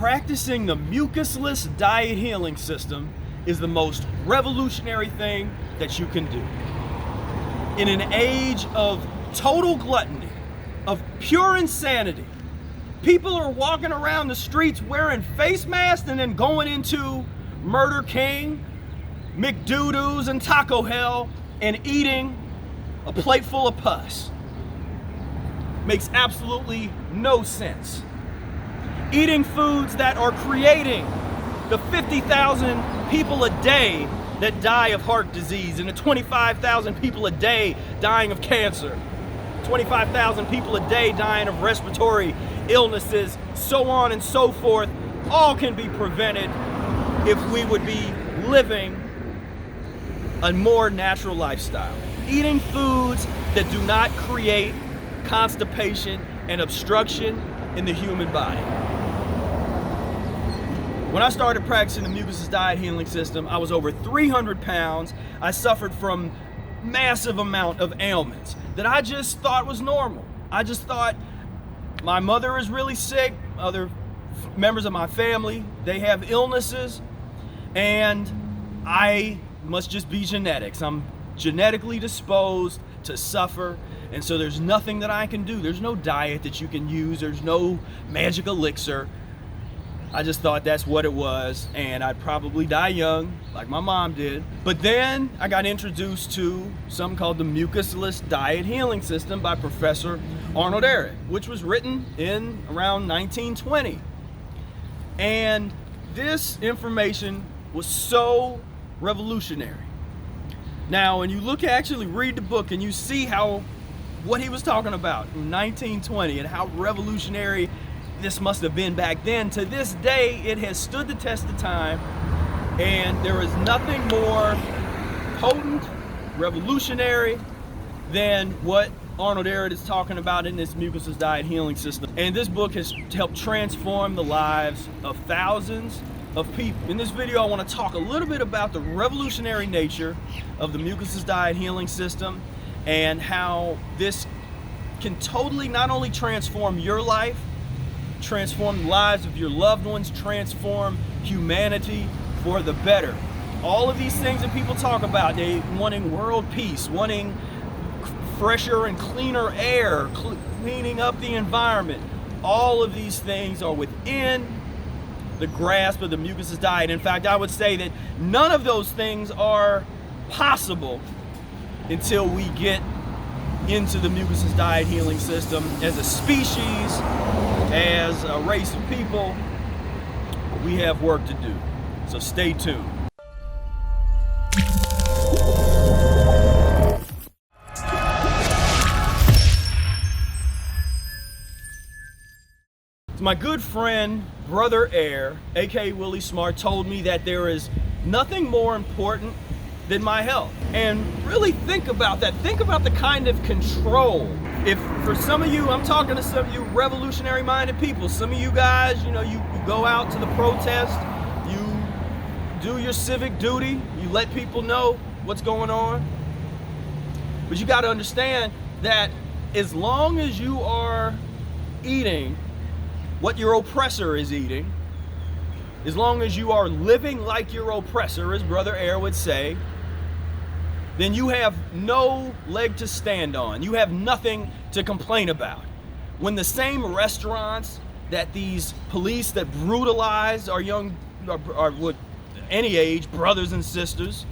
practicing the mucusless diet healing system is the most revolutionary thing that you can do. In an age of total gluttony, of pure insanity, people are walking around the streets wearing face masks and then going into Murder King, McDoo-doos, and Taco Hell and eating a plate full of pus. Makes absolutely no sense. Eating foods that are creating the 50,000 people a day that die of heart disease and the 25,000 people a day dying of cancer, 25,000 people a day dying of respiratory illnesses, so on and so forth, all can be prevented if we would be living a more natural lifestyle. Eating foods that do not create constipation and obstruction in the human body. When I started practicing the mucusless diet healing system, I was over 300 pounds. I suffered from massive amount of ailments that I just thought was normal. I just thought my mother is really sick, other members of my family, they have illnesses, and I must just be genetics. I'm genetically disposed to suffer, and so there's nothing that I can do. There's no diet that you can use. There's no magic elixir. I just thought that's what it was, and I'd probably die young, like my mom did. But then I got introduced to something called the Mucusless Diet Healing System by Professor Arnold, which was written in around 1920. And this information was so revolutionary. Now, when you actually read the book and you see what he was talking about in 1920 and how revolutionary this must have been back then, to this day it has stood the test of time, and there is nothing more potent, revolutionary than what Arnold Ehret is talking about in this mucusless diet healing system. And this book has helped transform the lives of thousands of people. In this video, I want to talk a little bit about the revolutionary nature of the mucusless diet healing system and how this can totally not only transform your life, transform the lives of your loved ones, transform humanity for the better. All of these things that people talk about, they wanting world peace, wanting fresher and cleaner air, cleaning up the environment, all of these things are within the grasp of the mucusless diet. In fact, I would say that none of those things are possible until we get into the mucusless diet healing system as a species, as a race of people. We have work to do, so stay tuned. My good friend, Brother Air, aka Willie Smart, told me that there is nothing more important than my health. And really think about that. Think about the kind of control. If for some of you, I'm talking to some of you revolutionary minded people, some of you guys, you go out to the protest, you do your civic duty, you let people know what's going on. But you got to understand that as long as you are eating what your oppressor is eating, as long as you are living like your oppressor, as Brother Air would say, then you have no leg to stand on. You have nothing to complain about. When the same restaurants that these police that brutalize our young, our any age, brothers and sisters,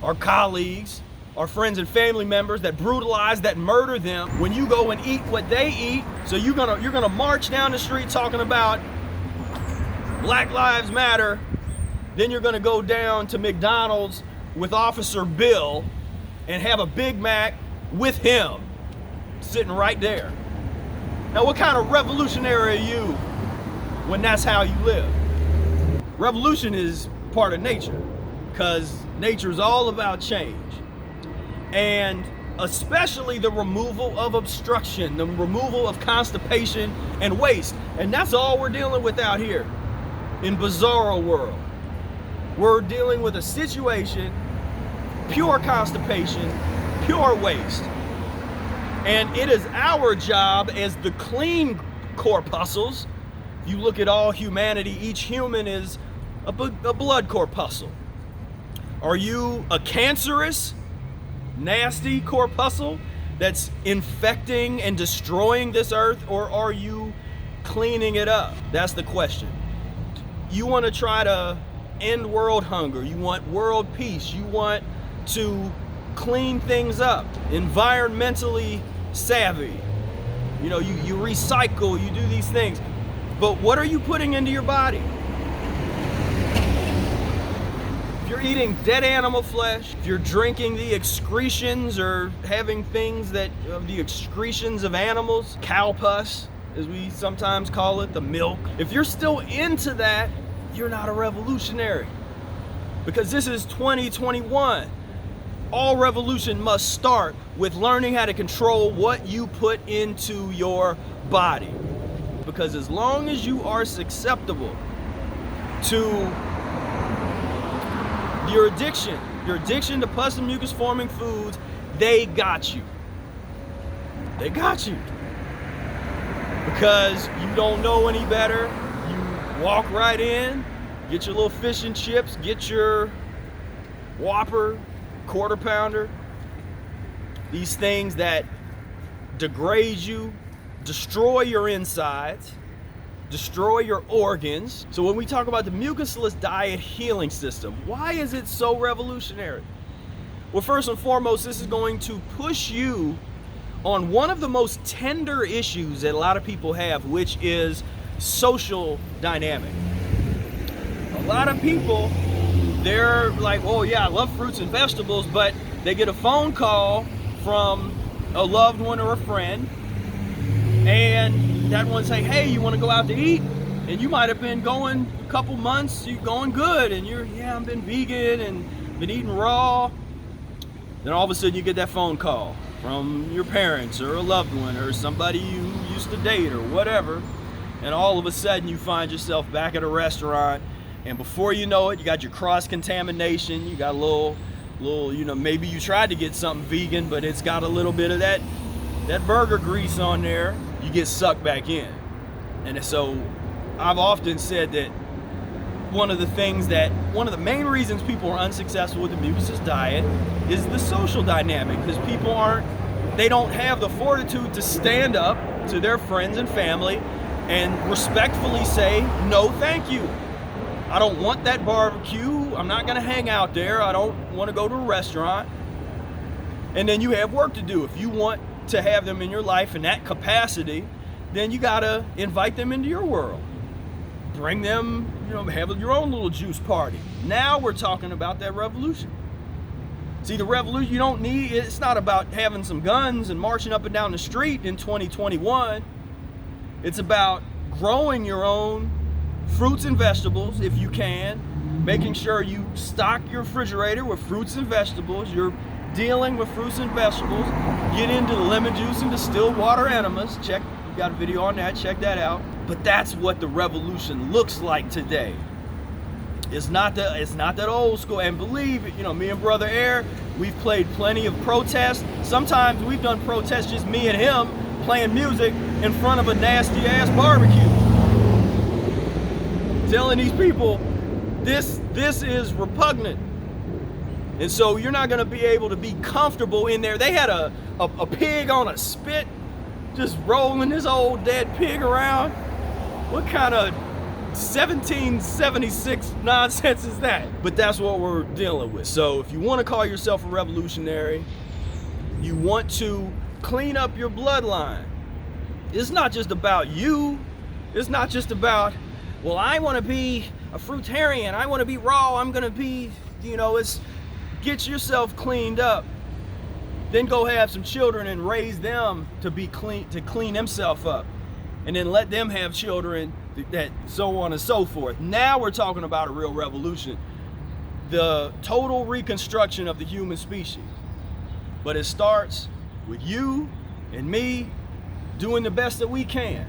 our colleagues, our friends and family members that brutalize, that murder them, when you go and eat what they eat, so you're gonna march down the street talking about Black Lives Matter, then you're gonna go down to McDonald's with Officer Bill and have a Big Mac with him sitting right there. Now, what kind of revolutionary are you when that's how you live? Revolution is part of nature, because nature is all about change. And especially the removal of obstruction, the removal of constipation and waste. And that's all we're dealing with out here in Bizarro World. We're dealing with a situation, pure constipation, pure waste. And it is our job as the clean corpuscles If you look at all humanity, each human is a blood corpuscle. Are you a cancerous, nasty corpuscle that's infecting and destroying this earth, or are you cleaning it up? That's the question. You want to try to end world hunger. You want world peace. You want to clean things up, environmentally savvy. You know, you recycle, you do these things. But what are you putting into your body? If you're eating dead animal flesh, if you're drinking the excretions or having things that, the excretions of animals, cow pus, as we sometimes call it, the milk. If you're still into that, you're not a revolutionary. Because this is 2021. All revolution must start with learning how to control what you put into your body. Because as long as you are susceptible to your addiction to pus and mucus forming foods, they got you. They got you. Because you don't know any better. You walk right in, get your little fish and chips, get your Whopper, quarter pounder, these things that degrade you, destroy your insides, destroy your organs. So when we talk about the mucusless diet healing system, why is it so revolutionary? Well, first and foremost, this is going to push you on one of the most tender issues that a lot of people have, which is social dynamic. A lot of people, they're like, oh yeah, I love fruits and vegetables, but they get a phone call from a loved one or a friend, and that one say, hey, you want to go out to eat? And you might have been going a couple months, you're going good, and I've been vegan and been eating raw. Then all of a sudden you get that phone call from your parents or a loved one or somebody you used to date or whatever, and all of a sudden you find yourself back at a restaurant, and before you know it, you got your cross-contamination, you got a little, maybe you tried to get something vegan, but it's got a little bit of that burger grease on there, you get sucked back in. And so I've often said that one of the main reasons people are unsuccessful with the mucusless diet is the social dynamic, because people they don't have the fortitude to stand up to their friends and family and respectfully say, no, thank you. I don't want that barbecue. I'm not gonna hang out there. I don't want to go to a restaurant. And then you have work to do. If you want to have them in your life in that capacity, then you gotta invite them into your world. Bring them, have your own little juice party. Now we're talking about that revolution. See, the revolution, it's not about having some guns and marching up and down the street in 2021. It's about growing your own fruits and vegetables if you can, making sure you stock your refrigerator with fruits and vegetables. You're dealing with fruits and vegetables. Get into the lemon juice and distilled water enemas. We've got a video on that, check that out. But that's what the revolution looks like today. It's not that old school. And believe it, me and Brother Ehret, we've played plenty of protests. Sometimes we've done protests, just me and him playing music in front of a nasty ass barbecue, telling these people this is repugnant. And so you're not gonna be able to be comfortable in there. They had a pig on a spit, just rolling this old dead pig around. What kind of 1776 nonsense is that? But that's what we're dealing with. So if you want to call yourself a revolutionary, you want to clean up your bloodline. It's not just about you. It's not just about, well, I want to be a fruitarian, I want to be raw, I'm gonna be, it's get yourself cleaned up, then go have some children and raise them to be clean, to clean themselves up, and then let them have children, that so on and so forth. Now we're talking about a real revolution, the total reconstruction of the human species. But it starts with you and me doing the best that we can,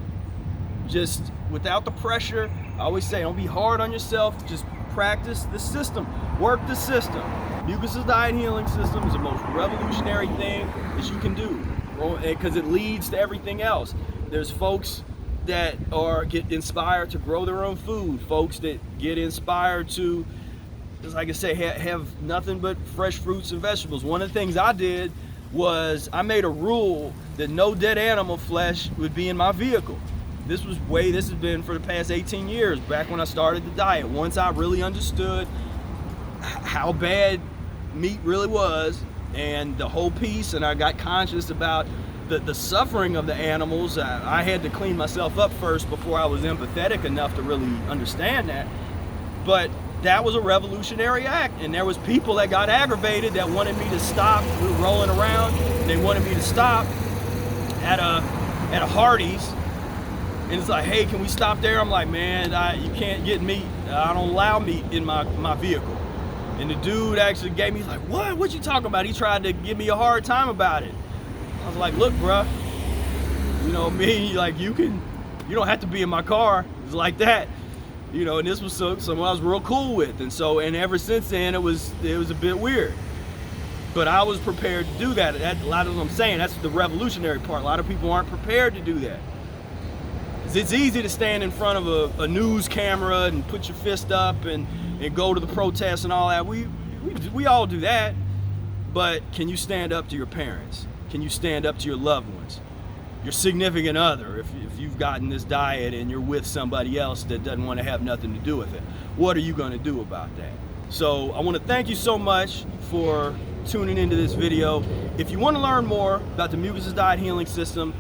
just without the pressure. I always say, don't be hard on yourself, just practice the system, work the system. Mucusless diet healing system is the most revolutionary thing that you can do, because it leads to everything else. There's folks that get inspired to grow their own food, folks that get inspired to, just like I say, have nothing but fresh fruits and vegetables. One of the things I did was I made a rule that no dead animal flesh would be in my vehicle. This has been for the past 18 years, back when I started the diet. Once I really understood how bad meat really was and the whole piece, and I got conscious about the suffering of the animals, I had to clean myself up first before I was empathetic enough to really understand that. But that was a revolutionary act, and there was people that got aggravated that wanted me to stop. We were rolling around, and they wanted me to stop at a Hardee's, and it's like, hey, can we stop there? I'm like, man, you can't get meat. I don't allow meat in my vehicle. And the dude actually gave me, he's like, what you talking about? He tried to give me a hard time about it. I was like, look, bruh, you know me, like you don't have to be in my car. It's like that, you know. And this was someone I was real cool with, and ever since then it was a bit weird. But I was prepared to do that. A lot of what I'm saying, that's the revolutionary part. A lot of people aren't prepared to do that. It's easy to stand in front of a news camera and put your fist up and go to the protests and all that. We all do that. But can you stand up to your parents? Can you stand up to your loved ones? Your significant other, if you've gotten this diet and you're with somebody else that doesn't want to have nothing to do with it? What are you going to do about that? So I want to thank you so much for tuning into this video. If you want to learn more about the Mucusless Diet Healing System,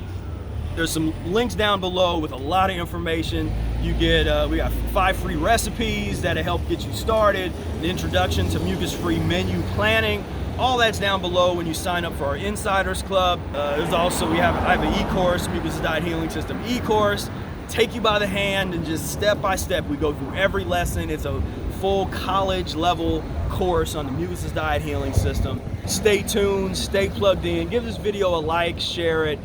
there's some links down below with a lot of information. You get, we got 5 free recipes that'll help get you started, an introduction to mucus-free menu planning. All that's down below when you sign up for our Insiders Club. There's also, I have an e-course, Mucusless Diet Healing System e-course. Take you by the hand and just step by step, we go through every lesson. It's a full college level course on the Mucusless Diet Healing System. Stay tuned, stay plugged in, give this video a like, share it,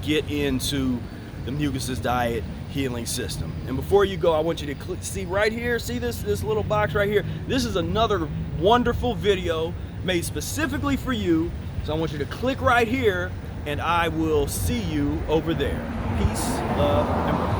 get into the Mucusless Diet Healing System. And before you go, I want you to see right here, see this little box right here? This is another wonderful video made specifically for you. So I want you to click right here, and I will see you over there. Peace, love, and